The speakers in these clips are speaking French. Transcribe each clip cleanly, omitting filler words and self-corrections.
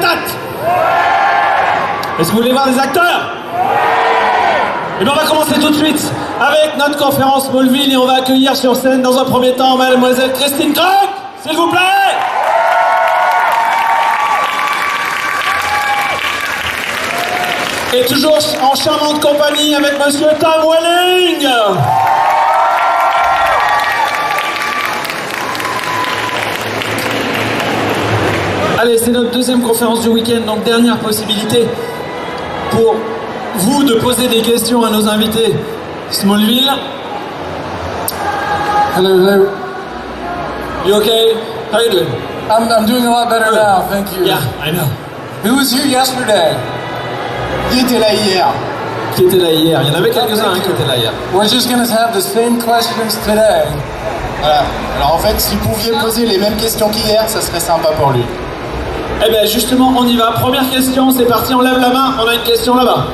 chat? Est-ce que vous voulez voir des acteurs? Et bien on va commencer tout de suite avec notre conférence Smallville et on va accueillir sur scène dans un premier temps mademoiselle Kristin Kreuk, s'il vous plaît. Et toujours en charmante compagnie avec monsieur Tom Welling. Allez, c'est notre deuxième conférence du week-end, donc dernière possibilité pour vous de poser des questions à nos invités Smallville. Hello, hello. You okay? How you doing? I'm doing a lot better now, thank you. Yeah, I know. Who was here yesterday? Qui était là hier? Qui était là hier? Il y en avait quelques-uns qui étaient là hier. We're just going to have the same questions today. Voilà. Alors en fait, si vous pouviez poser les mêmes questions qu'hier, ça serait sympa pour lui. Eh bien justement, on y va. Première question, c'est parti, on lève la main. On a une question là-bas.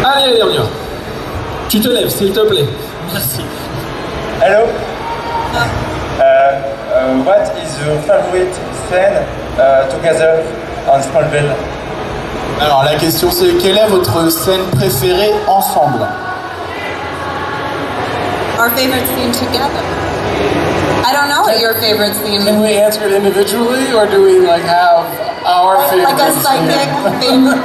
Allez, on y va. Tu te lèves, s'il te plaît. Merci. Hello. What is your favorite scene together on Smallville? Alors la question c'est, quelle est votre scène préférée ensemble? Our favorite scene together. I don't know what your favorite scene Can we answer it individually, or do we have our favorite like a psychic favorite?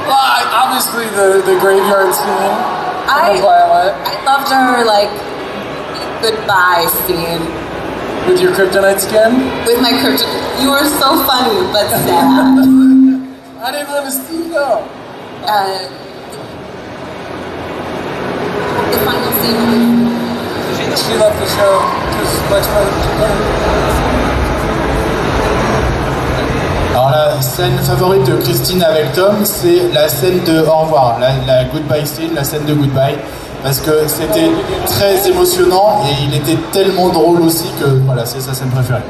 Well, obviously the graveyard scene. I Violet. loved our goodbye scene With your kryptonite skin? with my kryptonite. You were so funny but sad. I didn't want to see though. The final scene. She left the show because much better. Alors la scène favorite de Kristin avec Tom, c'est la scène de au revoir, la goodbye scene, la scène de goodbye, parce que c'était très émotionnant et il était tellement drôle aussi que voilà, c'est sa scène préférée.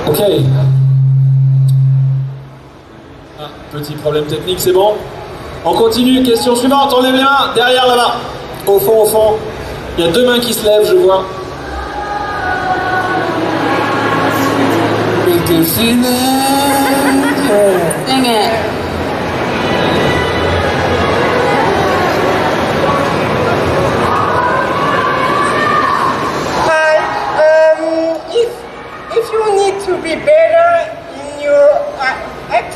Ok. Ah, petit problème technique, c'est bon. On continue, question suivante, on est bien derrière là-bas. Au fond. Il y a deux mains qui se lèvent, je vois. Sing it. Hi. If you need to be better in your act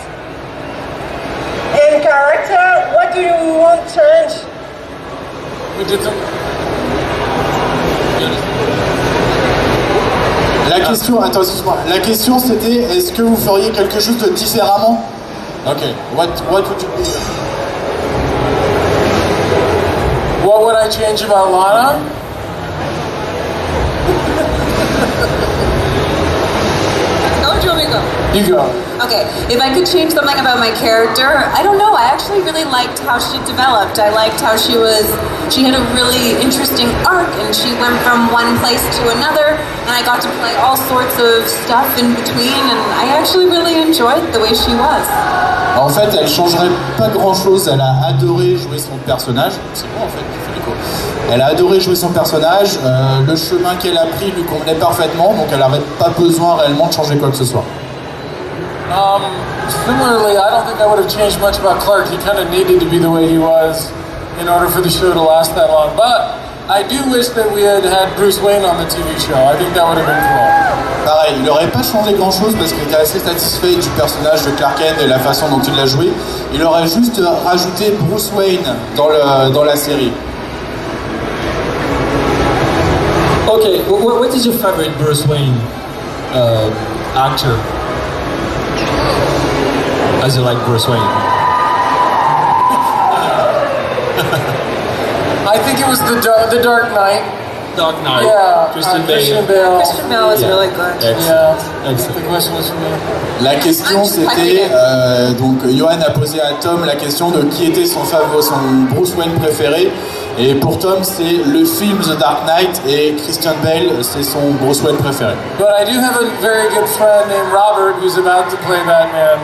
and character, what do you want to change? We did some. La question, attends, excuse-moi. La question c'était, est-ce que vous feriez quelque chose de différemment? Ok. What would you do? What would I change about Lana? Oh, do you want me to go? You go. Okay, if I could change something about my character, I don't know. I actually really liked how she developed. I liked how she had a really interesting arc and she went from one place to another and I got to play all sorts of stuff in between and I actually really enjoyed the way she was. En fait, elle changerait pas grand-chose. Elle a adoré jouer son personnage. C'est moi en fait qui fait l'écho. Elle a adoré jouer son personnage. Le chemin qu'elle a pris lui convenait parfaitement, donc elle n'avait pas besoin réellement de changer quoi que ce soit. Similarly, I don't think I would have changed much about Clark. He kind of needed to be the way he was in order for the show to last that long. But I do wish that we had Bruce Wayne on the TV show. I think that would have been cool. Pareil, il n'aurait pas changé grand-chose parce qu'il était assez satisfait du personnage de Clark Kent et la façon dont il l'a joué. Il aurait juste rajouté Bruce Wayne dans la série. Okay, what is your favorite Bruce Wayne actor? As you like Bruce Wayne? I think it was the Dark Knight. Dark Knight. Yeah, Christian Christian Bale. Bale. Christian Bale was really good. Yeah, Excellent. the question was for me. La question c'était, donc Johan a posé à Tom la question de qui était son Bruce Wayne préféré. Et pour Tom, c'est le film The Dark Knight et Christian Bale, c'est son Bruce Wayne préféré. But I do have a very good friend named Robert who's about to play Batman.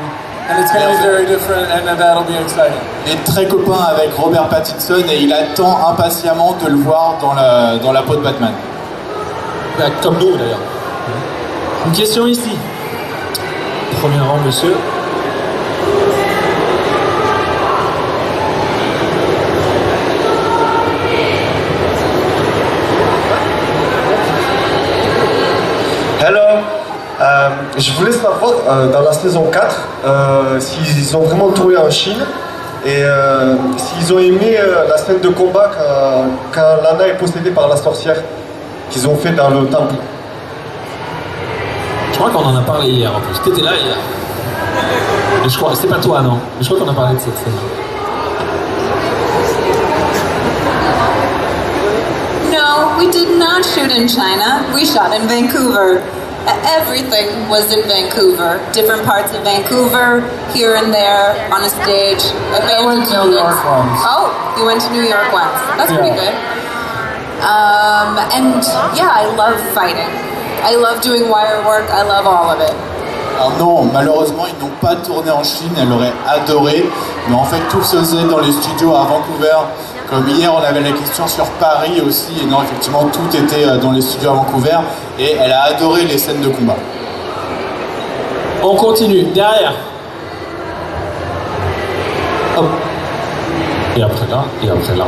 And it's going to be very different and that'll be exciting. Il est très copain avec Robert Pattinson et il attend impatiemment de le voir dans la peau de Batman. Comme nous d'ailleurs. Une question ici. Premier rang, monsieur. Hello. Je voulais savoir, dans la saison 4, s'ils ont vraiment tourné en Chine et s'ils ont aimé la scène de combat quand Lana est possédée par la sorcière qu'ils ont fait dans le temple. Je crois qu'on en a parlé hier en plus. T'étais là hier. Et je crois, c'est pas toi, non? Mais je crois qu'on a parlé de cette scène. No, we did not shoot in China. We shot in Vancouver. Everything was in Vancouver. Different parts of Vancouver, here and there, on a stage. I went to New York once. Oh, you went to New York once. That's pretty good. And yeah, I love fighting. I love doing wire work. I love all of it. Alors non, malheureusement, ils n'ont pas tourné en Chine, elle aurait adoré, mais en fait tout se faisait dans les studios à Vancouver. Comme hier, on avait la question sur Paris aussi, et non, effectivement, tout était dans les studios à Vancouver, et elle a adoré les scènes de combat. On continue. Derrière. Hop. Et après là, et après là.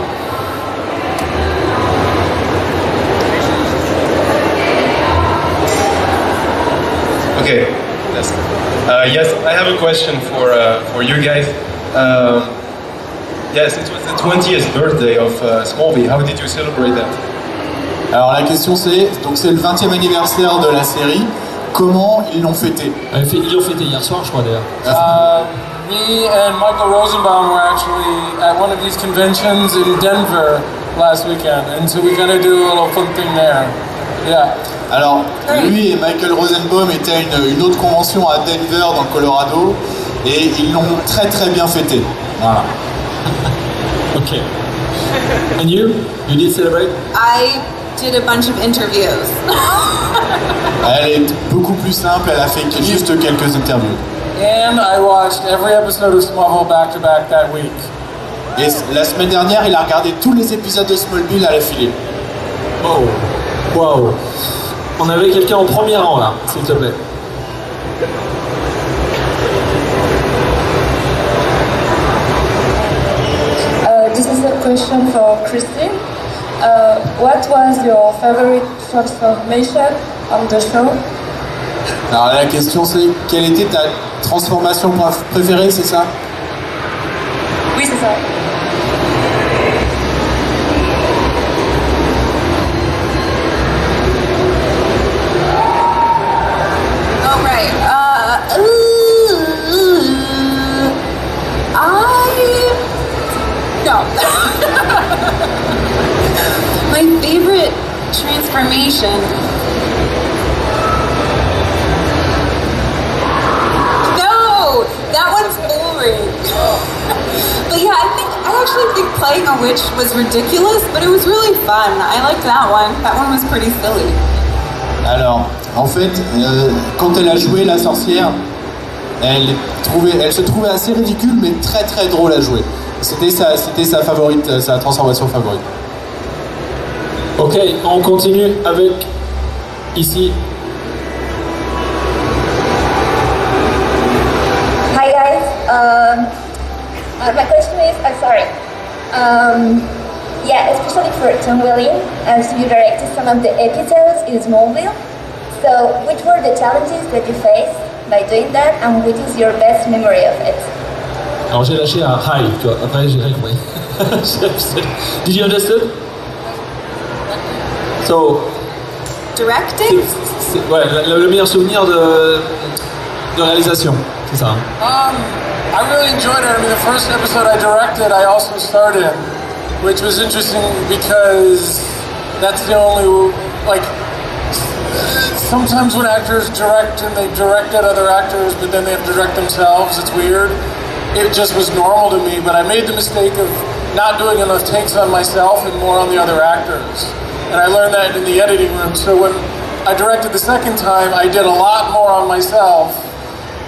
Okay. Yes. Yes, I have a question for you guys. Yes, it was the 20th birthday of Smallville. How did you celebrate that? Alors la question c'est, donc c'est le 20e anniversaire de la série, comment ils l'ont fêté? Ils l'ont fêté hier soir, je crois d'ailleurs. Me and Michael Rosenbaum were actually at one of these conventions in Denver last weekend, and so we kind of do a little fun thing there. Yeah. Alors, lui et Michael Rosenbaum étaient à une autre convention à Denver, dans le Colorado, et ils l'ont très très bien fêté. Voilà. Ok. And you? You did celebrate? I did a bunch of interviews. Elle est beaucoup plus simple, elle a fait juste quelques interviews. And I watched every episode of Smallville back to back that week. Et la semaine dernière, il a regardé tous les épisodes de Smallville à la filée. Oh. Wow. On avait quelqu'un en premier rang là, s'il te plaît. This is a question for Kristin. What was your favorite transformation on the show? Alors la question c'est, quelle était ta transformation préférée, c'est ça? Oui, c'est ça. My favorite transformation. No, that one's boring. But yeah, I actually think playing a witch was ridiculous, but it was really fun. I liked that one. That one was pretty silly. Alors, en fait, quand elle a joué la sorcière, elle se trouvait assez ridicule, mais très très drôle à jouer. C'était sa favorite, sa transformation favorite. Ok, on continue avec ici. Hi guys. My question is, I'm sorry. Yeah, especially for Tom Williams, as you directed some of the episodes in Smallville. So, which were the challenges that you faced by doing that, and which is your best memory of it? Alors j'ai lâché un hi, tu vois, après j'ai rien compris. Did you understand? So, Directing? Ouais, le meilleur souvenir de réalisation, c'est ça. I really enjoyed it. I mean, the first episode I directed, I also starred in, which was interesting because that's the only, like, sometimes when actors direct and they directed other actors, but then they have to direct themselves, it's weird. It just was normal to me, but I made the mistake of not doing enough takes on myself and more on the other actors. And I learned that in the editing room. So when I directed the second time, I did a lot more on myself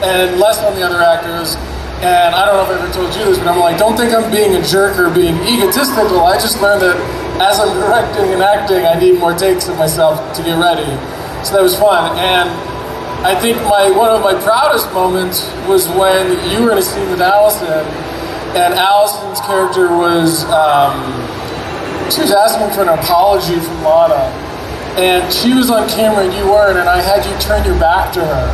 and less on the other actors. And I don't know if I ever told you this, but I'm like, don't think I'm being a jerk or being egotistical. I just learned that as I'm directing and acting, I need more takes of myself to get ready. So that was fun. And I think one of my proudest moments was when you were in a scene with Allison, and Allison's character was, she was asking for an apology from Lana. And she was on camera and you weren't, and I had you turn your back to her.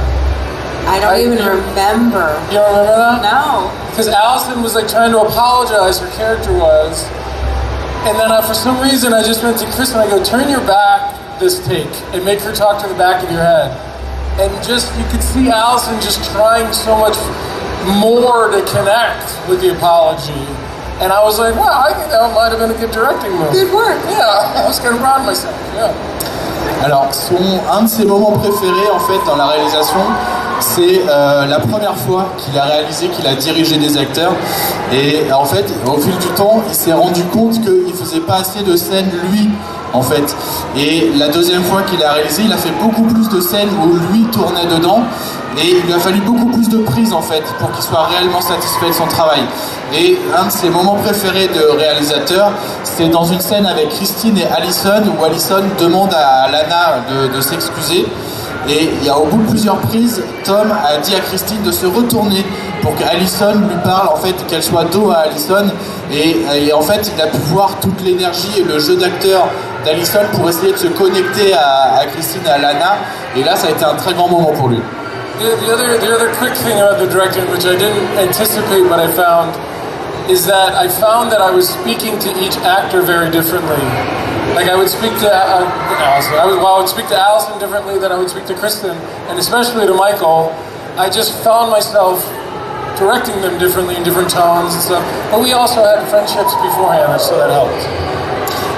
I don't even remember. You don't remember that? No. Because Allison was like trying to apologize, her character was. And then for some reason I just went to Kristin, I go, turn your back this take and make her talk to the back of your head. And just, you could see Allison just trying so much more to connect with the apology. And I was like, wow, I think that might have been a good directing move. Good work. Yeah, I was kind of proud of myself, yeah. Alors, un de ses moments préférés en fait dans la réalisation, c'est la première fois qu'il a réalisé, qu'il a dirigé des acteurs. Et en fait, au fil du temps, il s'est rendu compte qu'il faisait pas assez de scènes lui, en fait. Et la deuxième fois qu'il a réalisé, il a fait beaucoup plus de scènes où lui tournait dedans. Et il lui a fallu beaucoup plus de prises en fait pour qu'il soit réellement satisfait de son travail. Et un de ses moments préférés de réalisateur, c'est dans une scène avec Kristin et Allison où Allison demande à Lana de s'excuser. Et au bout de plusieurs prises, Tom a dit à Kristin de se retourner pour qu'Allison lui parle, en fait, qu'elle soit dos à Allison. Et en fait, il a pu voir toute l'énergie et le jeu d'acteur d'Allison pour essayer de se connecter à Kristin et à Lana. Et là, ça a été un très grand moment pour lui. The other quick thing about the directing, which I didn't anticipate, but I found, is that I found that I was speaking to each actor very differently. Like I would speak to Allison, I would speak to Allison differently than I would speak to Kristin, and especially to Michael. I just found myself directing them differently in different tones and stuff. But we also had friendships beforehand, so that helped.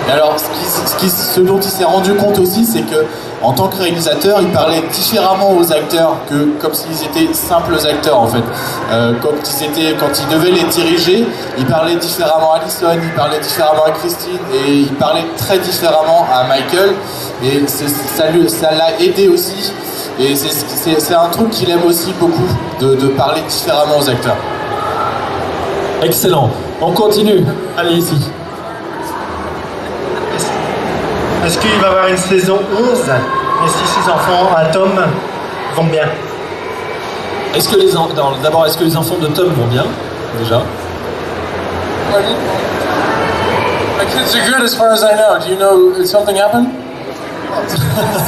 Et alors, ce dont il s'est rendu compte aussi, c'est que en tant que réalisateur, il parlait différemment aux acteurs que comme s'ils étaient simples acteurs en fait. Quand il devait les diriger, il parlait différemment à Allison, il parlait différemment à Kristin et il parlait très différemment à Michael. Et ça l'a aidé aussi. Et c'est un truc qu'il aime aussi beaucoup, de parler différemment aux acteurs. Excellent. On continue. Allez ici. Est-ce qu'il va y avoir une saison 11 et si ses enfants à Tom vont bien? Est-ce que les enfants de Tom vont bien déjà? My kids are good as far as I know. Do you know if something happened?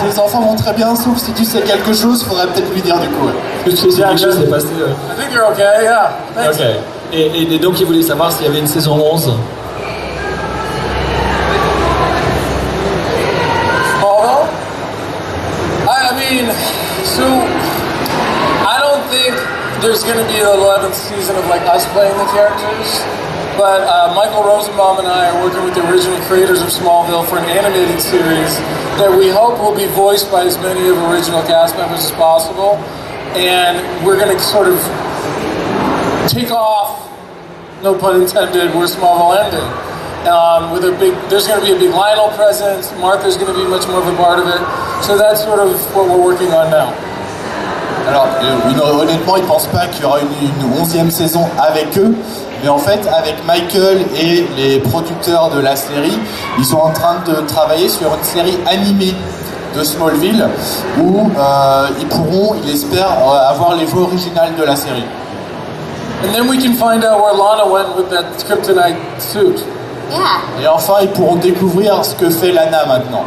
Ses enfants vont très bien, sauf si tu sais quelque chose, faudrait peut-être lui dire du coup. Quelque chose s'est passé. I think you're okay, yeah. Thanks. Ok. Et donc il voulait savoir s'il y avait une saison 11. Smallville? I mean, so I don't think there's going to be an 11th season of like us playing the characters. But Michael Rosenbaum and I are working with the original creators of Smallville for an animated series that we hope will be voiced by as many of the original cast members as possible. And we're going to sort of take off, no pun intended, where Smallville ended. There's going to be a big Lionel presence. Martha's going to be much more of a part of it. So that's sort of what we're working on now. Alors, honnêtement, ils ne pensent pas qu'il y aura une 11e saison avec eux. Mais en fait, avec Michael et les producteurs de la série, ils sont en train de travailler sur une série animée de Smallville où ils pourront, ils espèrent, avoir les voix originales de la série. And then we can find out where Lana went with that kryptonite suit. Yeah. Et enfin, ils pourront découvrir ce que fait Lana maintenant.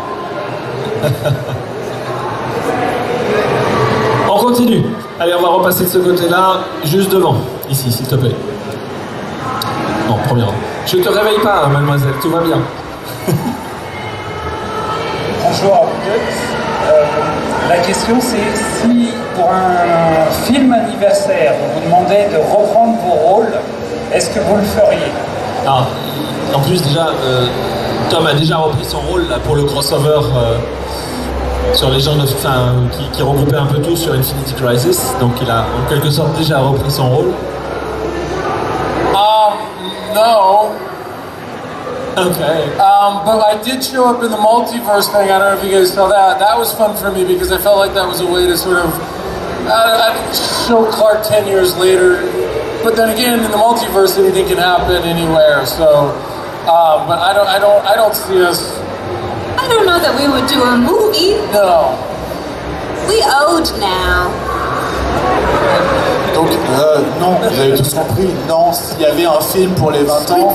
On continue. Allez, on va repasser de ce côté-là, juste devant, ici, s'il te plaît. Non, première. Je te réveille pas, hein, mademoiselle, tout va bien. Bonjour à vous deux. La question c'est si pour un film anniversaire on vous demandait de reprendre vos rôles, est-ce que vous le feriez? Ah, en plus déjà, Tom a déjà repris son rôle là, pour le crossover sur les gens qui regroupaient un peu tout sur Infinity Crisis, donc il a en quelque sorte déjà repris son rôle. No. Okay. But I did show up in the multiverse thing. I don't know if you guys saw that. That was fun for me because I felt like that was a way to sort of show Clark 10 years later. But then again, in the multiverse, anything can happen anywhere. So But I don't see us. I don't know that we would do a movie. No. We owed now. Donc, non, vous avez tous compris, non, s'il y avait un film pour les 20 ans,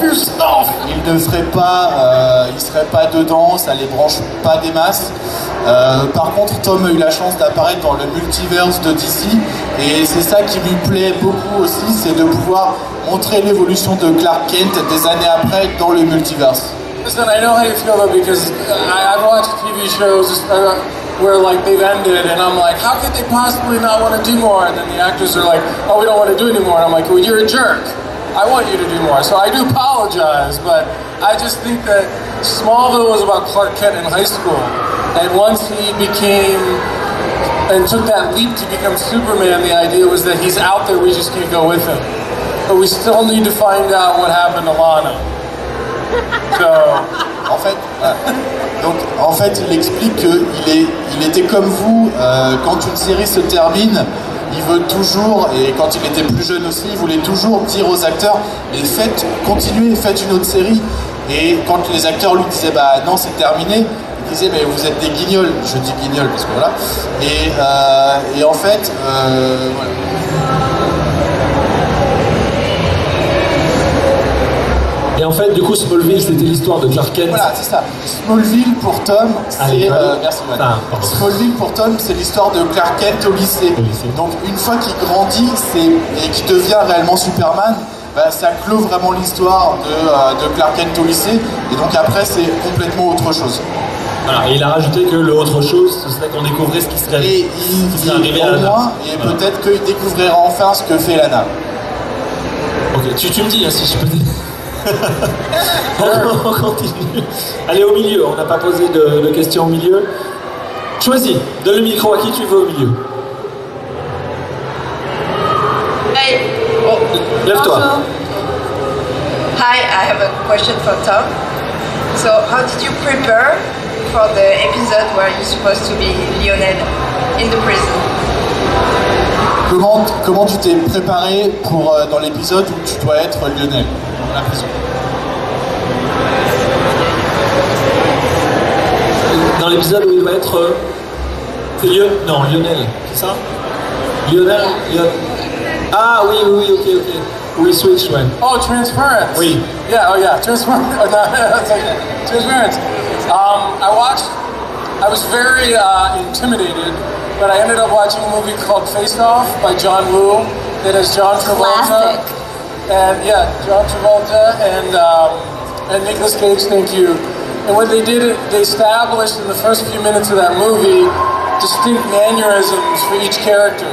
il ne ferait pas, il serait pas dedans, ça les branche pas des masses. Par contre, Tom a eu la chance d'apparaître dans le multiverse de DC, et c'est ça qui lui plaît beaucoup aussi, c'est de pouvoir montrer l'évolution de Clark Kent des années après dans le multiverse. Listen, I know how you feel though, because I've watched TV shows where like they've ended, and I'm like, how could they possibly not want to do more? And then the actors are like, oh, we don't want to do anymore. And I'm like, well, you're a jerk. I want you to do more. So I do apologize, but I just think that Smallville was about Clark Kent in high school, and once he became and took that leap to become Superman, the idea was that he's out there, we just can't go with him. But we still need to find out what happened to Lana. So, en fait, il explique qu'il était comme vous, quand une série se termine, il veut toujours, et quand il était plus jeune aussi, il voulait toujours dire aux acteurs, mais continuez, faites une autre série. Et quand les acteurs lui disaient, bah non, c'est terminé, il disait, mais vous êtes des guignols. Je dis guignols parce que voilà. Et en fait, voilà. Et en fait, du coup, Smallville, c'était l'histoire de Clark Kent. Voilà, c'est ça. Smallville pour Tom, c'est merci. Smallville pour Tom, c'est l'histoire de Clark Kent au lycée. Donc, une fois qu'il grandit et qu'il devient réellement Superman, bah, ça clôt vraiment l'histoire de Clark Kent au lycée. Et donc après, c'est complètement autre chose. Voilà, et il a rajouté que le autre chose, ce serait qu'on découvrait ce qui serait arrivé à Lana. Et peut-être qu'il découvrira enfin ce que fait Lana. Ok, tu me dis hein, si je peux dire. On continue. Allez, au milieu, on n'a pas posé de questions au milieu. Choisis, donne le micro à qui tu veux au milieu. Hey. Lève-toi. Hi, I have a question for Tom. So, how did you prepare for the episode where you're supposed to be Lionel in the prison? Comment tu t'es préparé pour dans l'épisode où tu dois être Lionel dans la prison? Dans l'épisode où il va être non, Lionel, c'est ça? Lionel. Ah oui, ok. We switch, ouais. Oh, Transference. Oui. Yeah, Transference. Transference. I was very intimidated, but I ended up watching a movie called Face Off by John Woo that has John Travolta. Classic. And yeah, John Travolta and Nicolas Cage, thank you. And what they did, they established in the first few minutes of that movie distinct mannerisms for each character.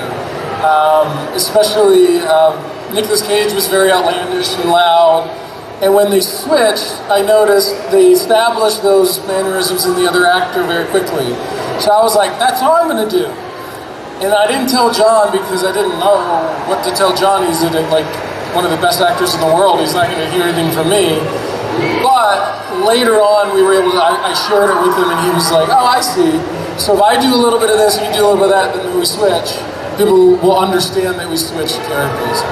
Especially Nicolas Cage was very outlandish and loud. And when they switched, I noticed they established those mannerisms in the other actor very quickly. So I was like, that's all I'm going to do. And I didn't tell John because I didn't know what to tell John. He's like one of the best actors in the world. He's not going to hear anything from me. But later on, we were able to, I shared it with him and he was like, oh, I see. So if I do a little bit of this and you do a little bit of that, then we switch. People will understand that we switched characters.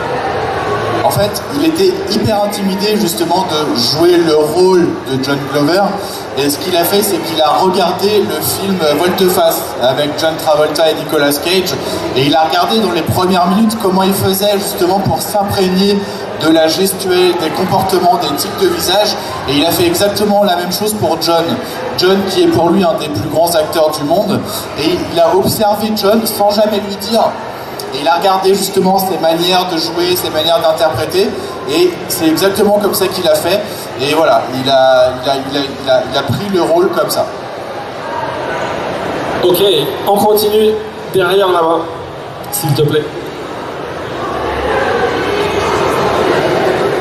En fait, il était hyper intimidé justement de jouer le rôle de John Glover. Et ce qu'il a fait, c'est qu'il a regardé le film Volte-Face avec John Travolta et Nicolas Cage. Et il a regardé dans les premières minutes comment il faisait justement pour s'imprégner de la gestuelle, des comportements, des types de visage. Et il a fait exactement la même chose pour John. John qui est pour lui un des plus grands acteurs du monde. Et il a observé John sans jamais lui dire. Et il a regardé justement ses manières de jouer, ses manières d'interpréter, et c'est exactement comme ça qu'il a fait. Et voilà, il a pris le rôle comme ça. Ok, on continue derrière là-bas, s'il te plaît.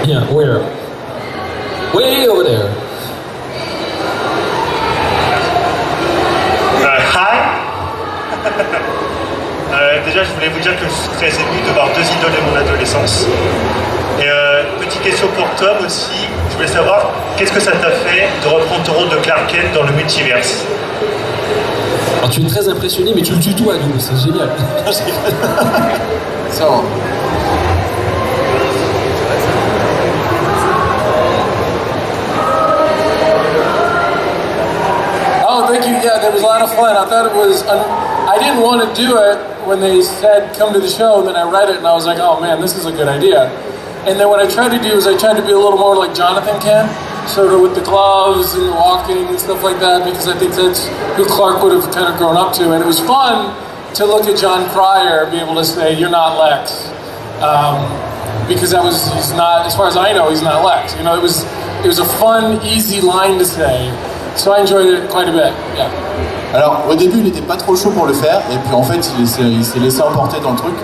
Yeah, where? Way over there. Hi. Déjà, je voulais vous dire que je suis très ému de voir deux idoles de mon adolescence. Et petite question pour Tom aussi. Je voulais savoir, qu'est-ce que ça t'a fait de reprendre ton rôle de Clark Kent dans le multiverse? Alors, tu es très impressionné, mais tu le tutoies à nous, c'est génial. So. of fun. I thought it was. I didn't want to do it when they said come to the show, and then I read it and I was like, oh man, this is a good idea. And then what I tried to do is I tried to be a little more like Jonathan Kent, sort of with the gloves and the walking and stuff like that, because I think that's who Clark would have kind of grown up to. And it was fun to look at John Cryer, be able to say, you're not Lex. Because he's not, as far as I know, he's not Lex. You know, it was a fun, easy line to say. So I enjoyed it quite a bit, yeah. Alors au début il n'était pas trop chaud pour le faire et puis en fait il s'est laissé emporter dans le truc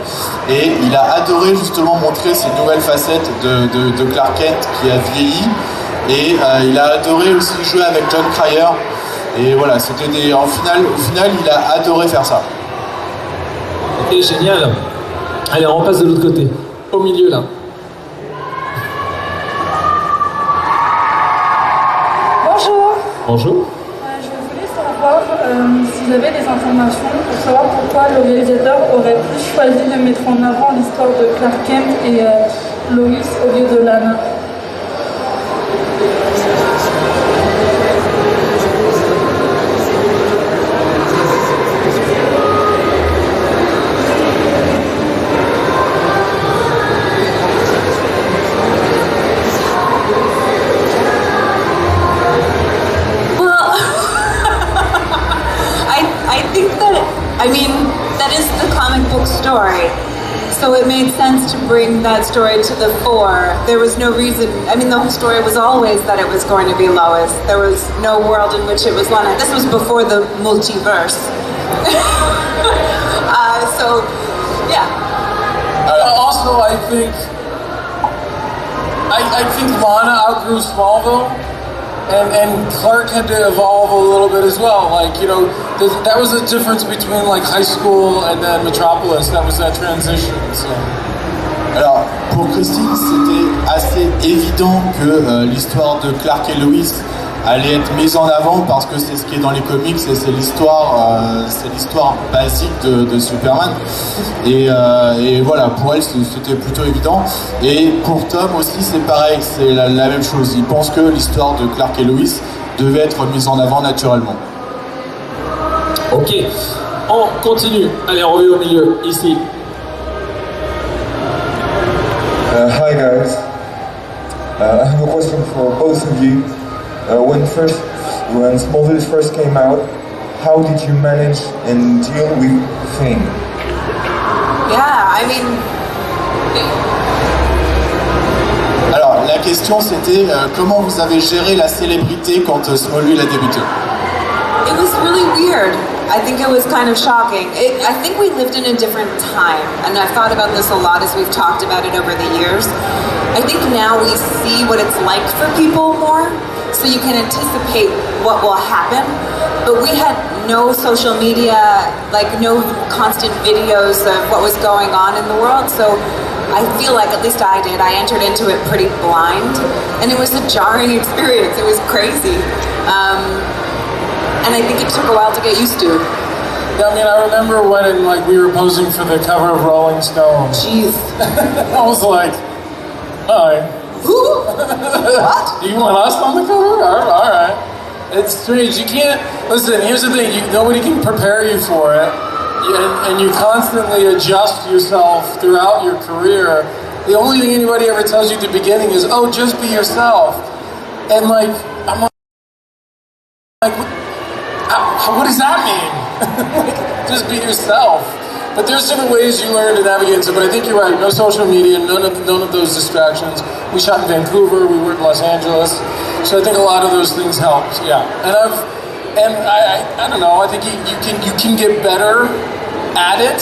et il a adoré justement montrer ces nouvelles facettes de Clark Kent qui a vieilli et il a adoré aussi jouer avec John Cryer et voilà c'était au final il a adoré faire ça. Ok, génial. Allez, on repasse de l'autre côté, au milieu là. Bonjour. Bonjour. Je voulais savoir si vous avez des informations pour savoir pourquoi le réalisateur aurait plus choisi de mettre en avant l'histoire de Clark Kent et Lois au lieu de Lana. That is the comic book story. So it made sense to bring that story to the fore. There was no reason, I mean, the whole story was always that it was going to be Lois. There was no world in which it was Lana. This was before the multiverse. So, yeah. Also, I think Lana outgrew Smallville. And Clark had to evolve a little bit as well. Like, you know, that was the difference between like high school and then Metropolis. That was that transition. So. Alors, pour Kristin, c'était assez évident que l'histoire de Clark et Lois allait être mise en avant parce que c'est ce qui est dans les comics et c'est l'histoire basique de Superman. Et voilà, pour elle, c'était plutôt évident. Et pour Tom aussi, c'est pareil, c'est la même chose. Il pense que l'histoire de Clark et Lois devait être mise en avant naturellement. Ok, on continue. Allez, on revient au milieu, ici. Hi guys, I have a question for both of you. When Smallville first came out, how did you manage and deal with fame? Yeah, I mean... Alors, la question c'était comment vous avez géré la célébrité quand Smallville a débuté? It was really weird. I think it was kind of shocking. I think we lived in a different time, and I've thought about this a lot as we've talked about it over the years. I think now we see what it's like for people more, so you can anticipate what will happen. But we had no social media, like no constant videos of what was going on in the world, so I feel like, at least I did, I entered into it pretty blind, and it was a jarring experience. It was crazy. And I think it took a while to get used to. Yeah, I mean, I remember when like we were posing for the cover of Rolling Stone. Jeez. I was like, hi. What? You want us on the cover? All right. It's strange. You can't, listen, here's the thing. Nobody can prepare you for it. And you constantly adjust yourself throughout your career. The only thing anybody ever tells you at the beginning is, oh, just be yourself. And like, I'm like, what does that mean? Like, just be yourself. But there's different ways you learn to navigate it. But I think you're right. No social media, none of those distractions. We shot in Vancouver. We were in Los Angeles. So I think a lot of those things helped. Yeah. And I don't know. I think you can get better at it,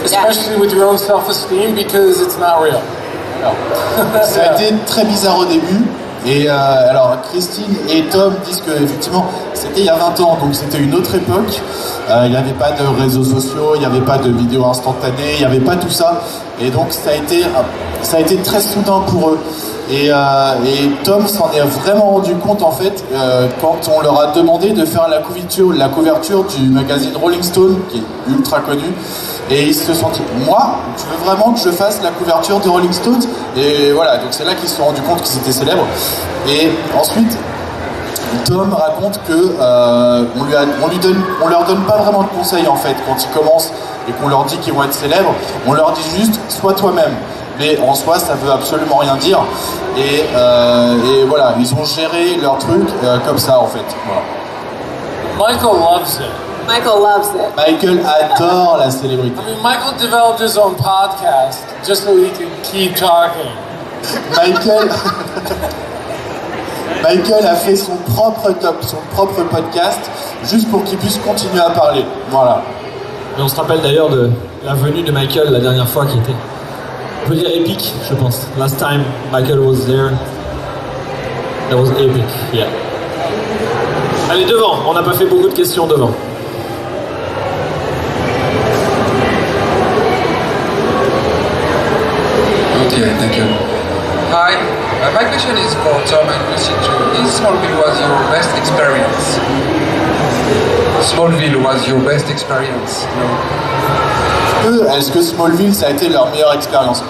especially with your own self-esteem, because it's not real. No. Ça a été très bizarre au début. Et alors, Kristin et Tom disent que effectivement, c'était il y a 20 ans, donc c'était une autre époque. Il n'y avait pas de réseaux sociaux, il n'y avait pas de vidéos instantanées, il n'y avait pas tout ça. Et donc, ça a été très soudain pour eux. Et Tom s'en est vraiment rendu compte en fait quand on leur a demandé de faire la couverture du magazine Rolling Stone, qui est ultra connu. Et ils se sont dit, moi, tu veux vraiment que je fasse la couverture de Rolling Stone? Et voilà, donc c'est là qu'ils se sont rendus compte qu'ils étaient célèbres. Et ensuite, Tom raconte que on leur donne pas vraiment de conseils en fait quand ils commencent et qu'on leur dit qu'ils vont être célèbres. On leur dit juste sois toi-même. Mais en soi, ça veut absolument rien dire. Et voilà, ils ont géré leur truc comme ça en fait. Voilà. Michael loves it. Michael loves it. Michael adore la célébrité. I mean, Michael developed his own podcast just so he could keep talking. Michael a fait son propre podcast juste pour qu'il puisse continuer à parler. Voilà. Et on se rappelle d'ailleurs de la venue de Michael la dernière fois qui était, on peut dire épique, je pense. Last time Michael was there, that was epic, yeah. Allez, devant, on n'a pas fait beaucoup de questions devant. Okay, thank you. Hi, my question is for Tom and Kristin too. Is Smallville was your best experience? Smallville was your best experience, no? Est-ce que Smallville, ça a été leur meilleure expérience?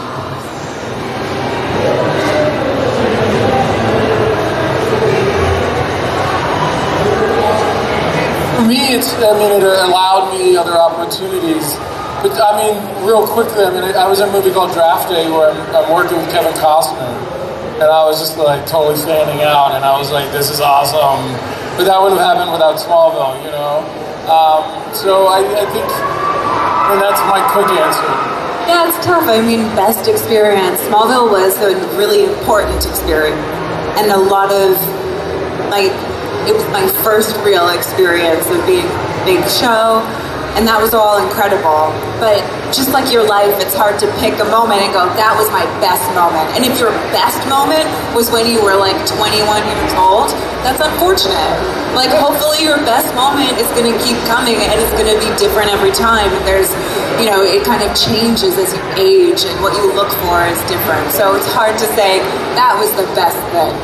For me, it allowed me other opportunities. But I mean, real quickly, I was in a movie called Draft Day where I'm working with Kevin Costner, and I was just like totally standing out, and I was like, this is awesome. But that wouldn't have happened without Smallville, you know? So I think, and that's my quick answer. Yeah, it's tough. I mean, best experience. Smallville was a really important experience. And a lot of, like, it was my first real experience of being a big show. And that was all incredible. But just like your life, it's hard to pick a moment and go, that was my best moment. And if your best moment was when you were like 21 years old, that's unfortunate. Like, hopefully your best moment is gonna keep coming and it's gonna be different every time. And there's, you know, it kind of changes as you age and what you look for is different. So it's hard to say, that was the best thing.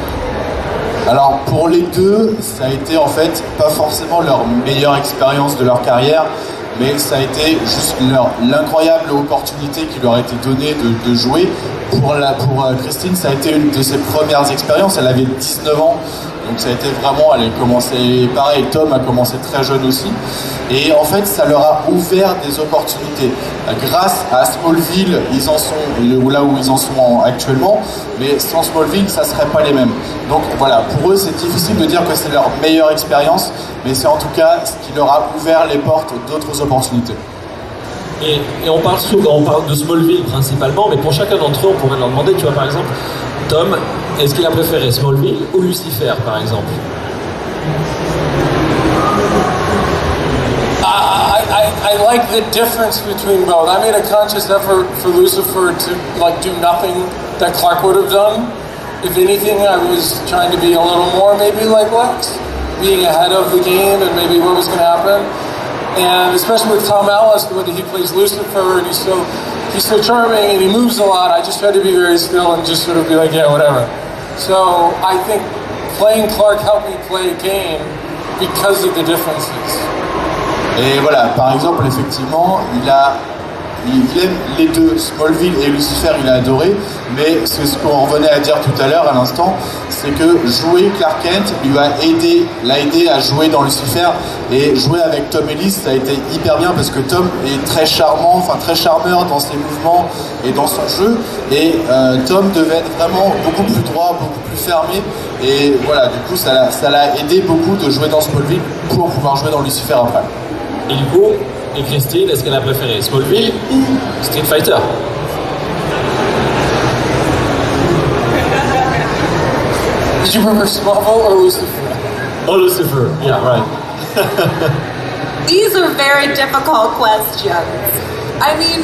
Alors pour les deux, ça a été en fait pas forcément leur meilleure expérience de leur carrière, mais ça a été juste l'incroyable opportunité qui leur a été donnée de jouer. Pour Kristin, ça a été une de ses premières expériences, elle avait 19 ans, donc ça a été vraiment, elle a commencé, pareil, Tom a commencé très jeune aussi, et en fait ça leur a ouvert des opportunités. Grâce à Smallville, ils en sont là où ils en sont actuellement, mais sans Smallville, ça serait pas les mêmes. Donc voilà, pour eux c'est difficile de dire que c'est leur meilleure expérience, mais c'est en tout cas ce qui leur a ouvert les portes d'autres opportunités. Et on parle de Smallville principalement, mais pour chacun d'entre eux, on pourrait leur demander, tu vois, par exemple, Tom, est-ce qu'il a préféré Smallville ou Lucifer, par exemple? I like the difference between both. I made a conscious effort for Lucifer to like do nothing that Clark would have done. If anything, I was trying to be a little more maybe like Lex, being ahead of the game and maybe what was going to happen. And especially with Tom Ellis, the way that he plays Lucifer, and he's so charming and he moves a lot. I just tried to be very still and just sort of be like, yeah, whatever. So I think playing Clark helped me play a game because of the differences. Et voilà, par exemple, effectivement, il aime les deux, Smallville et Lucifer, il a adoré, mais ce qu'on revenait à dire tout à l'heure, à l'instant, c'est que jouer Clark Kent l'a aidé à jouer dans Lucifer, et jouer avec Tom Ellis, ça a été hyper bien, parce que Tom est très charmant, enfin très charmeur dans ses mouvements et dans son jeu, et Tom devait être vraiment beaucoup plus droit, beaucoup plus fermé, et voilà, du coup, ça l'a aidé beaucoup de jouer dans Smallville pour pouvoir jouer dans Lucifer après. Et du coup, et Kristin, est-ce qu'elle a préféré Smallville ou Street Fighter? Did you prefer Smallville or Lucifer? Oh, Lucifer, yeah, right. These are very difficult questions. I mean,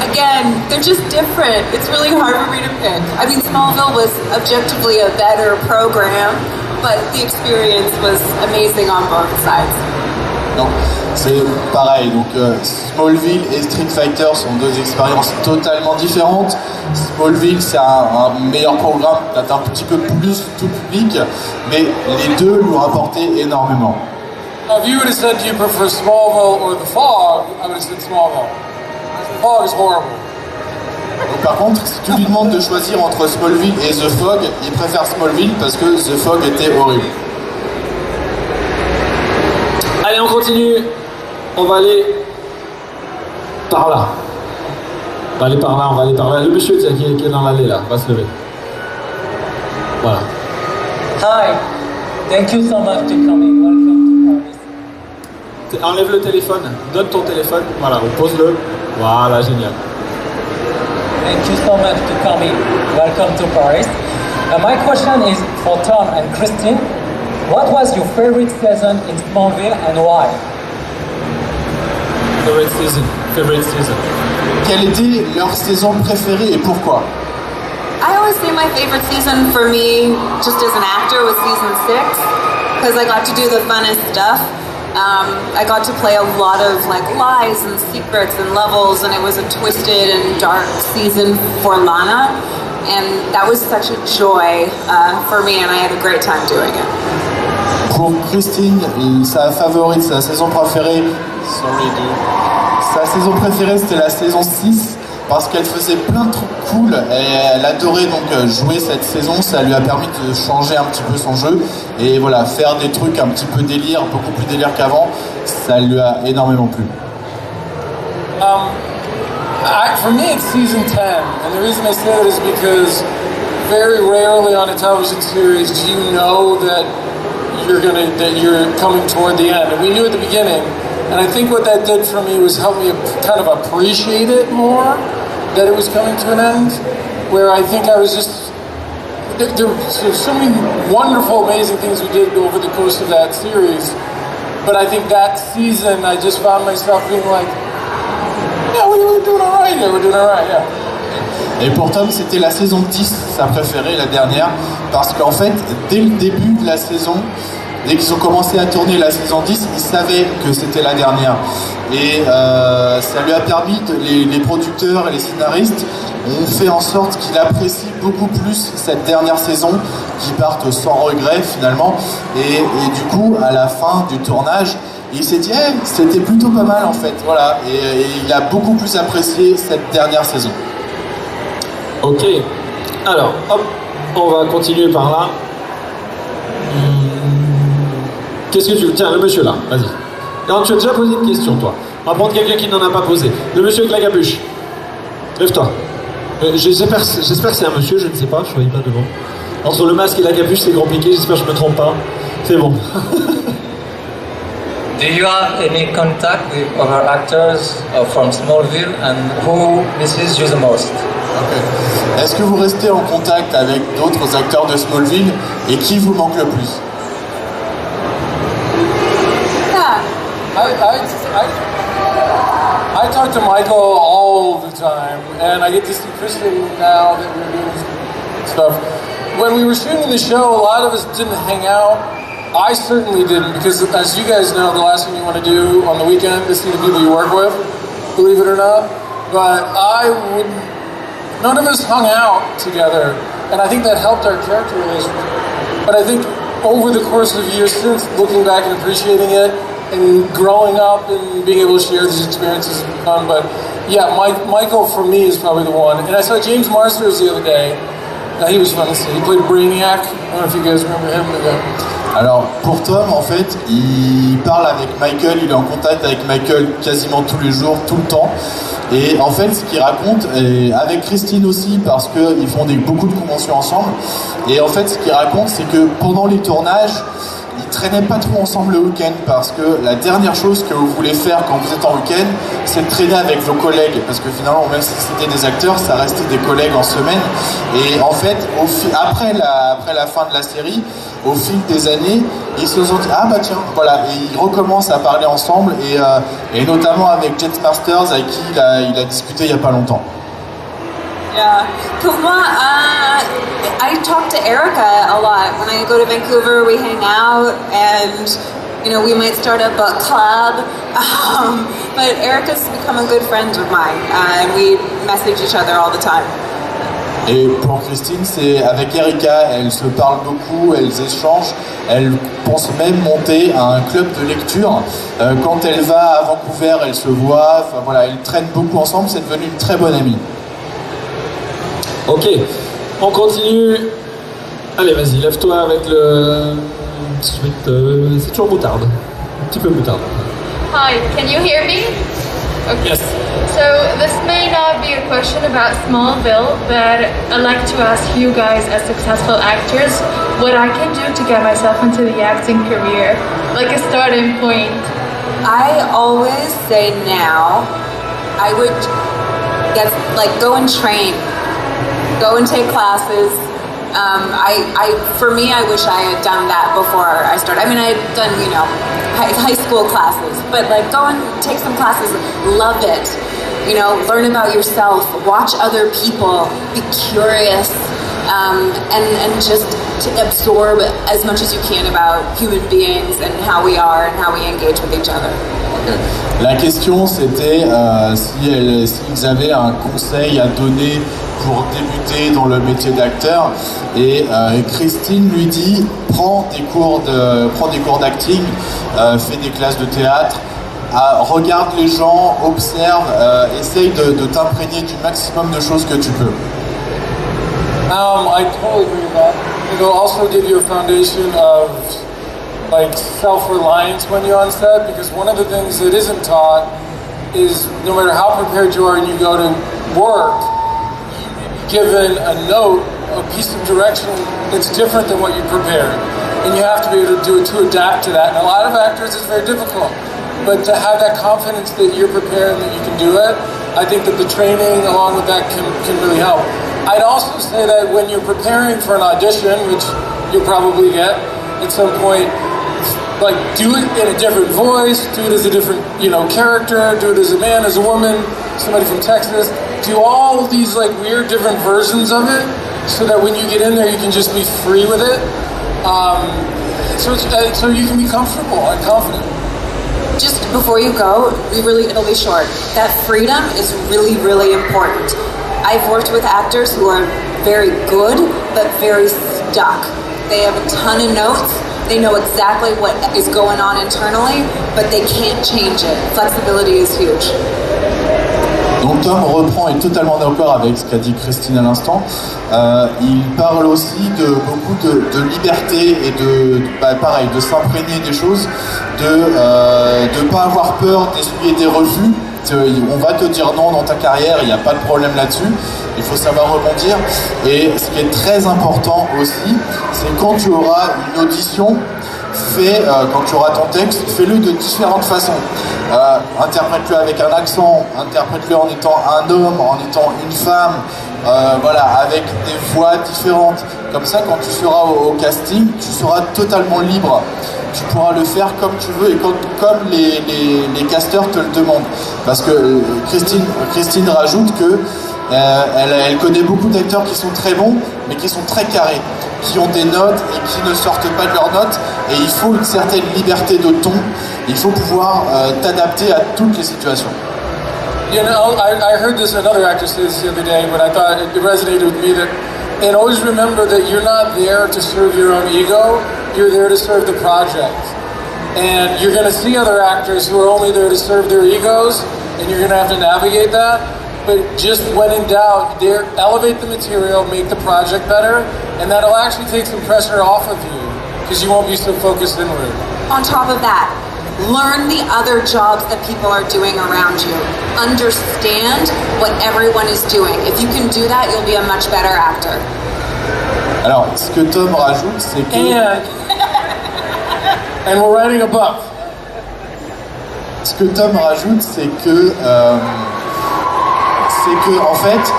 again, they're just different. It's really hard for me to pick. I mean, Smallville was objectively a better program, but the experience was amazing on both sides. Non, c'est pareil, donc Smallville et Street Fighter sont deux expériences totalement différentes. Smallville, c'est un meilleur programme, peut-être un petit peu plus tout public, mais les deux lui ont apporté énormément. If you would have said, do you prefer Smallville or The Fog, I would have said Smallville. The Fog is horrible. Donc, par contre, si tu lui demandes de choisir entre Smallville et The Fog, il préfère Smallville parce que The Fog était horrible. Allez, on continue. On va aller par là. On va aller par là, on va aller par là. Le monsieur qui est dans l'allée là, va se lever. Voilà. Hi, thank you so much to coming. Welcome to Paris. Enlève le téléphone, donne ton téléphone, voilà, pose-le. Voilà, génial. Thank you so much to coming. Welcome to Paris. My question is for Tom and Kristin. What was your favorite season in Smallville and why? Favorite season. Quelle était leur saison préférée et pourquoi? I always say my favorite season for me, just as an actor, was season 6, because I got to do the funnest stuff. I got to play a lot of like lies and secrets and levels, and it was a twisted and dark season for Lana, and that was such a joy for me, and I had a great time doing it. Pour Kristin, sa favorite, sa saison préférée, sa saison préférée c'était la saison 6 parce qu'elle faisait plein de trucs cool et elle adorait donc jouer cette saison, ça lui a permis de changer un petit peu son jeu et voilà, faire des trucs un petit peu délire, beaucoup plus délire qu'avant, ça lui a énormément plu. For me it's season 10, and the reason I say that is because very rarely on a television series do you know that you're coming toward the end, and we knew at the beginning, and I think what that did for me was help me kind of appreciate it more, that it was coming to an end, where I think I was just, there were so many wonderful, amazing things we did over the course of that series, but I think that season I just found myself being like, yeah, we're doing alright here, we're doing alright, yeah. Et pour Tom, c'était la saison 10, sa préférée, la dernière, parce qu'en fait, dès le début de la saison, dès qu'ils ont commencé à tourner la saison 10, ils savaient que c'était la dernière. Et ça lui a permis, les producteurs et les scénaristes ont fait en sorte qu'il apprécie beaucoup plus cette dernière saison, qu'ils partent sans regret finalement. Et du coup, à la fin du tournage, il s'est dit c'était plutôt pas mal en fait. Voilà. Et il a beaucoup plus apprécié cette dernière saison. Ok, alors, hop, on va continuer par là. Qu'est-ce que tu veux? Tiens, le monsieur là, vas-y. Non, tu as déjà posé une question, toi. On va prendre quelqu'un qui n'en a pas posé. Le monsieur avec la capuche. Lève-toi. J'espère que c'est un monsieur, je ne sais pas, je ne voyais pas devant. Entre le masque et la capuche, c'est compliqué, j'espère que je ne me trompe pas. C'est bon. Do you have any contact with other actors from Smallville and who misses you the most? Okay. Est-ce que vous restez en contact avec d'autres acteurs de Smallville et qui vous manque le plus? I talk to Michael all the time, and I get to see Kristin now that we're doing stuff. When we were shooting the show, a lot of us didn't hang out. I certainly didn't, because as you guys know, the last thing you want to do on the weekend is see the people you work with, believe it or not. But none of us hung out together, and I think that helped our character relationship. But I think over the course of years since, looking back and appreciating it, and growing up and being able to share these experiences has been fun. But yeah, Michael for me is probably the one. And I saw James Marsters the other day. He was fun to see. He played Brainiac. I don't know if you guys remember him. Alors pour Tom, en fait, il parle avec Michael, il est en contact avec Michael quasiment tous les jours, tout le temps. Et en fait, ce qu'il raconte, et avec Kristin aussi, parce qu'ils font beaucoup de conventions ensemble. Et en fait, ce qu'il raconte, c'est que pendant les tournages, ils traînaient pas trop ensemble le week-end parce que la dernière chose que vous voulez faire quand vous êtes en week-end, c'est de traîner avec vos collègues, parce que finalement, même si c'était des acteurs, ça restait des collègues en semaine. Et en fait, après la fin de la série, au fil des années, ils se sont dit ah bah tiens, voilà, et ils recommencent à parler ensemble et notamment avec James Marsters avec qui il a discuté il y a pas longtemps. Yeah, pour moi, I talk to Erica a lot. When I go to Vancouver, we hang out, and we might start a book club. But Erica's become a good friend of mine, and we message each other all the time. Et pour Kristin, c'est avec Erika, elles se parlent beaucoup, elles échangent, elles pensent même monter un club de lecture. Quand elle va à Vancouver, elles se voient, enfin voilà, elles traînent beaucoup ensemble, c'est devenu une très bonne amie. Ok, on continue. Allez, vas-y, lève-toi avec le... C'est toujours moutarde. petit peu plus tard. Hi, can you hear me? Okay. Yes. So this may not be a question about Smallville, but I'd like to ask you guys as successful actors what I can do to get myself into the acting career, like a starting point. I always say now, I would go and train, go and take classes. For me, I wish I had done that before I started. I mean, I had done, high school classes, but go and take some classes, love it. Learn about yourself, watch other people, be curious, and just to absorb as much as you can about human beings and how we are and how we engage with each other. La question c'était s'ils avaient un conseil à donner pour débuter dans le métier d'acteur, et Kristin lui dit prends des cours d'acting, fais des classes de théâtre, regarde les gens, observe, essaye de t'imprégner du maximum de choses que tu peux. I totally agree with that. It'll also give you a foundation of self-reliance when you're on set, because one of the things that isn't taught is no matter how prepared you are and you go to work, you given a note, a piece of direction that's different than what you prepared. And you have to be able to adapt to that. And a lot of actors, it's very difficult. But to have that confidence that you're prepared and that you can do it, I think that the training along with that can really help. I'd also say that when you're preparing for an audition, which you'll probably get at some point, do it in a different voice, do it as a different, character, do it as a man, as a woman, somebody from Texas, do all these weird different versions of it, so that when you get in there, you can just be free with it, so you can be comfortable and confident. Just before you go, it'll be short. That freedom is really, really important. I've worked with actors who are very good, but very stuck. They have a ton of notes. They know exactly what is going on internally, but they can't change it. Flexibility is huge. Donc Tom reprend, est totalement d'accord avec ce qu'a dit Kristin à l'instant. Il parle aussi de beaucoup de liberté et de s'imprégner des choses, de pas avoir peur d'essuyer des refus. On va te dire non dans ta carrière, il n'y a pas de problème là-dessus. Il faut savoir rebondir. Et ce qui est très important aussi, c'est quand tu auras une audition, quand tu auras ton texte, fais-le de différentes façons. Interprète-le avec un accent, interprète-le en étant un homme, en étant une femme, avec des voix différentes. Comme ça, quand tu seras au casting, tu seras totalement libre. Tu pourras le faire comme tu veux et comme les casteurs te le demandent. Parce que Kristin rajoute que elle connaît beaucoup d'acteurs qui sont très bons, mais qui sont très carrés, qui ont des notes et qui ne sortent pas de leurs notes. Et il faut une certaine liberté de ton. Il faut pouvoir t'adapter à toutes les situations. I heard this another actor say this the other day, but I thought it resonated with me and always remember that you're not there to serve your own ego, you're there to serve the project. And you're going to see other actors who are only there to serve their egos, and you're going to have to navigate that. But just when in doubt, elevate the material, make the project better, and that'll actually take some pressure off of you, because you won't be so focused inward. On top of that, learn the other jobs that people are doing around you. Understand what everyone is doing. If you can do that, you'll be a much better actor. Alors, ce que Tom rajoute, c'est que... And we're writing a book. Ce que Tom rajoute, c'est que en fait,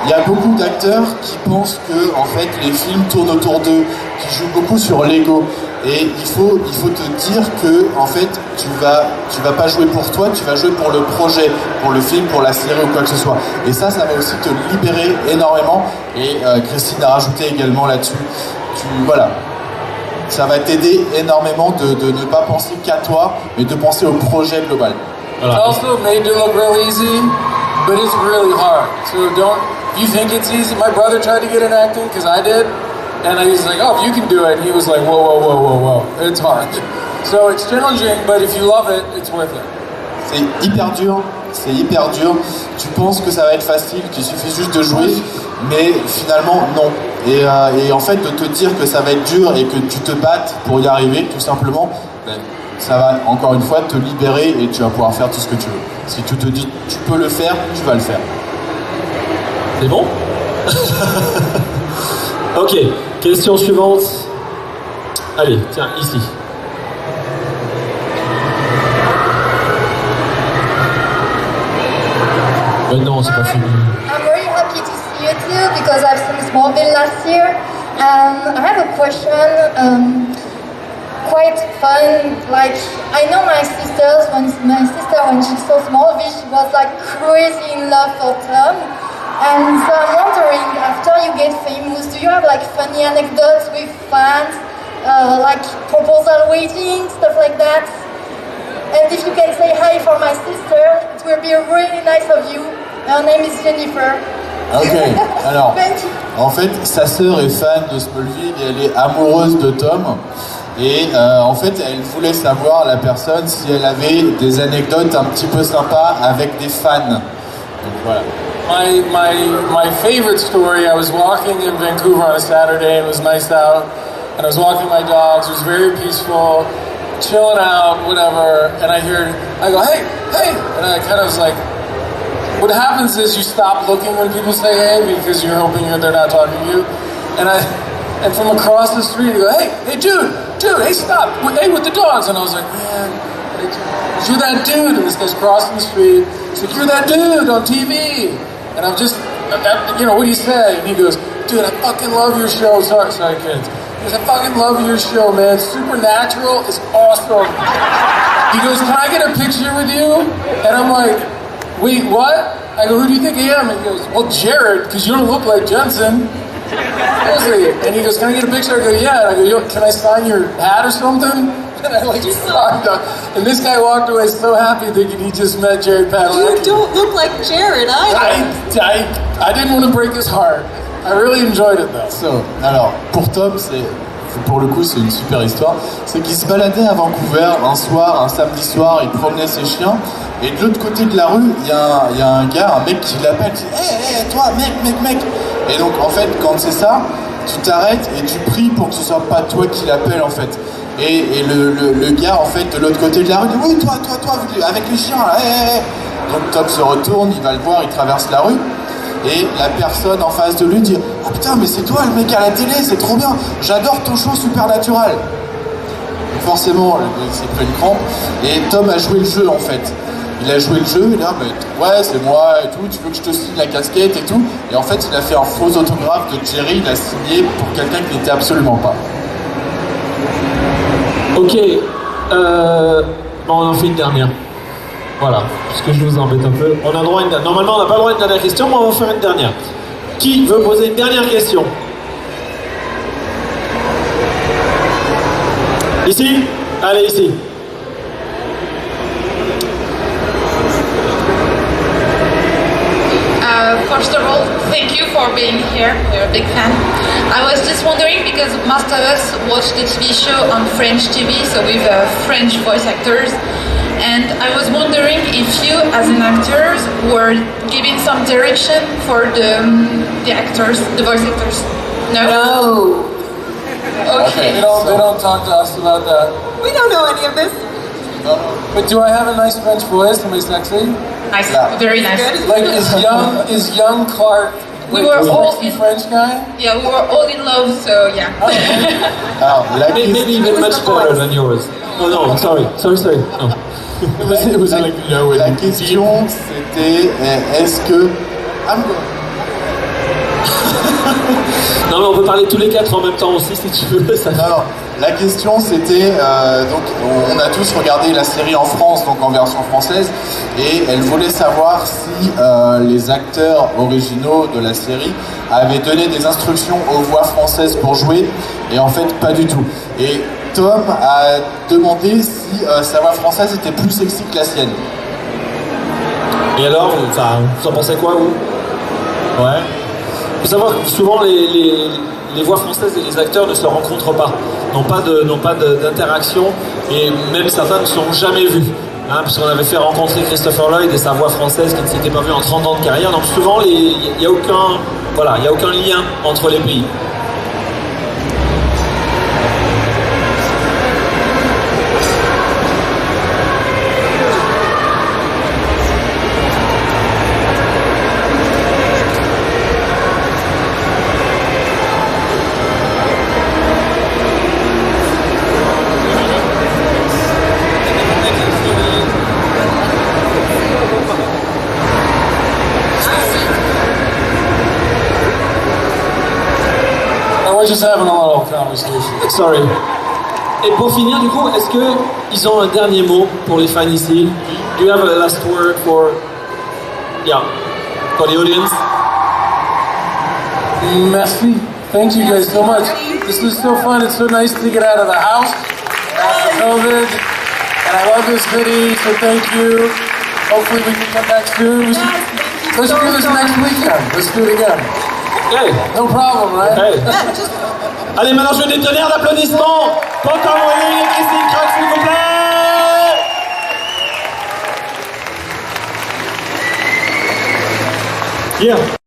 il y a beaucoup d'acteurs qui pensent que en fait les films tournent autour d'eux, qui jouent beaucoup sur l'ego. Et il faut te dire que en fait tu vas pas jouer pour toi, tu vas jouer pour le projet, pour le film, pour la série ou quoi que ce soit. Et ça va aussi te libérer énormément. Et Kristin a rajouté également là-dessus. Ça va t'aider énormément de ne pas penser qu'à toi, mais de penser au projet global. It's also made to look real easy, but it's really hard. So if you think it's easy, my brother tried to get in acting because I did. And I was like, oh, if you can do it. And he was like, whoa. It's hard. So it's challenging, but if you love it, it's worth it. C'est hyper dur. Tu penses que ça va être facile, qu'il suffit juste de jouer, mais finalement, non. Et en fait, de te dire que ça va être dur et que tu te battes pour y arriver, tout simplement, ça va encore une fois te libérer et tu vas pouvoir faire tout ce que tu veux. Si tu te dis tu peux le faire, tu vas le faire. C'est bon? Ok, question suivante. Allez, tiens, ici. Non, c'est pas fini. I'm very happy to see you too because I've seen Smallville last year. I have a question, quite fun. Like, I know my sister, when she saw Smallville, she was like crazy in love for Tom. And so I'm wondering, after you get famous, do you have like funny anecdotes with fans, like proposal waiting, stuff like that? And if you can say hi for my sister, it will be really nice of you. Her name is Jennifer. Ok, alors, en fait, sa sœur est fan de Smallville et elle est amoureuse de Tom. Et en fait, elle voulait savoir, la personne, si elle avait des anecdotes un petit peu sympas avec des fans. Donc voilà. My favorite story, I was walking in Vancouver on a Saturday, it was nice out, and I was walking my dogs, it was very peaceful, chilling out, whatever, and I go, hey, and I kind of was like, what happens is you stop looking when people say hey because you're hoping they're not talking to you, and from across the street, you go, hey, dude, hey, stop, hey, with the dogs, and I was like, man, you're that dude, and this guy's crossing the street, he's like, you're that dude on TV, and I'm just, you know, what do you say? And he goes, dude, I fucking love your show, sorry kids, he goes, I fucking love your show, man, Supernatural is awesome, he goes, can I get a picture with you? And I'm like, wait, what? I go, who do you think I am? And he goes, well, Jared, because you don't look like Jensen. And he goes, can I get a picture? I go, yeah. And I go, yo, can I sign your hat or something? And I like signed up. And this guy walked away so happy thinking he just met Jared Padalecki. You don't look like Jared either. I didn't want to break his heart. I really enjoyed it though. So, alors, pour Tom, pour le coup, c'est une super histoire. C'est qu'il se baladait à Vancouver un soir, un samedi soir, il promenait ses chiens. Et de l'autre côté de la rue, il y a un gars, un mec qui l'appelle, qui dit hey, toi, mec. Et donc, en fait, quand c'est ça, tu t'arrêtes et tu pries pour que ce soit pas toi qui l'appelle, en fait. Et le gars, en fait, de l'autre côté de la rue, dit oui, toi, avec les chiens, là, hey. Donc, Tom se retourne, il va le voir, il traverse la rue. Et la personne en face de lui dit « Ah putain, mais c'est toi le mec à la télé, c'est trop bien, j'adore ton show Supernatural !» Forcément, le mec s'est pris une crampe, et Tom a joué le jeu en fait. Il a joué le jeu, il a dit « Ouais, c'est moi et tout, tu veux que je te signe la casquette et tout ?» Et en fait, il a fait un faux autographe de Jerry, il a signé pour quelqu'un qui n'était absolument pas. Ok, on en fait une dernière. Voilà, parce que je vous embête un peu. On a droit à une... Normalement, on n'a pas le droit à une dernière question, mais on va faire une dernière. Qui veut poser une dernière question? Ici? Allez, ici. First of all, thank you for being here. We're a big fan. I was just wondering because most of us watch the TV show on French TV, so with French voice actors. And I was wondering if you, as an actor, were giving some direction for the actors, the voice actors. No. Okay. They don't talk to us about that. We don't know any of this. But do I have a nice French voice? Am I sexy? Nice, yeah. Very nice. Like is young Clark? We were all in French guy. Yeah, we were all in love. So yeah. Maybe even much better than yours. Oh no, sorry. No. It was like no. La question c'était est-ce que Non mais on peut parler tous les quatre en même temps aussi si tu veux. Ça... Non, la question c'était donc on a tous regardé la série en France, donc en version française, et elle voulait savoir si les acteurs originaux de la série avaient donné des instructions aux voix françaises pour jouer, et en fait pas du tout. Et Tom a demandé si sa voix française était plus sexy que la sienne. Et alors, vous en pensez quoi, vous? Ouais. Il faut savoir que souvent les voix françaises et les acteurs ne se rencontrent pas, n'ont pas d'interaction, et même certains ne sont jamais vus. Hein, puisqu'on avait fait rencontrer Christopher Lloyd et sa voix française qui ne s'était pas vue en 30 ans de carrière, donc souvent il n'y a aucun lien entre les pays. just having a little conversation. Sorry. Et pour finir, du coup, est-ce que ils ont un dernier mot pour les fans ici? Do you have a last word for the audience? Merci. Thank you guys so much. This was so fun. It's so nice to get out of the house after COVID. And I love this city, so thank you. Hopefully we can come back soon. Let's do this next weekend. Let's do it again. Hey. No problem, right? Hey. Allez, maintenant je veux des tonnerres d'applaudissements pour Tom et Kristin Kreuk, s'il vous plaît. Yeah.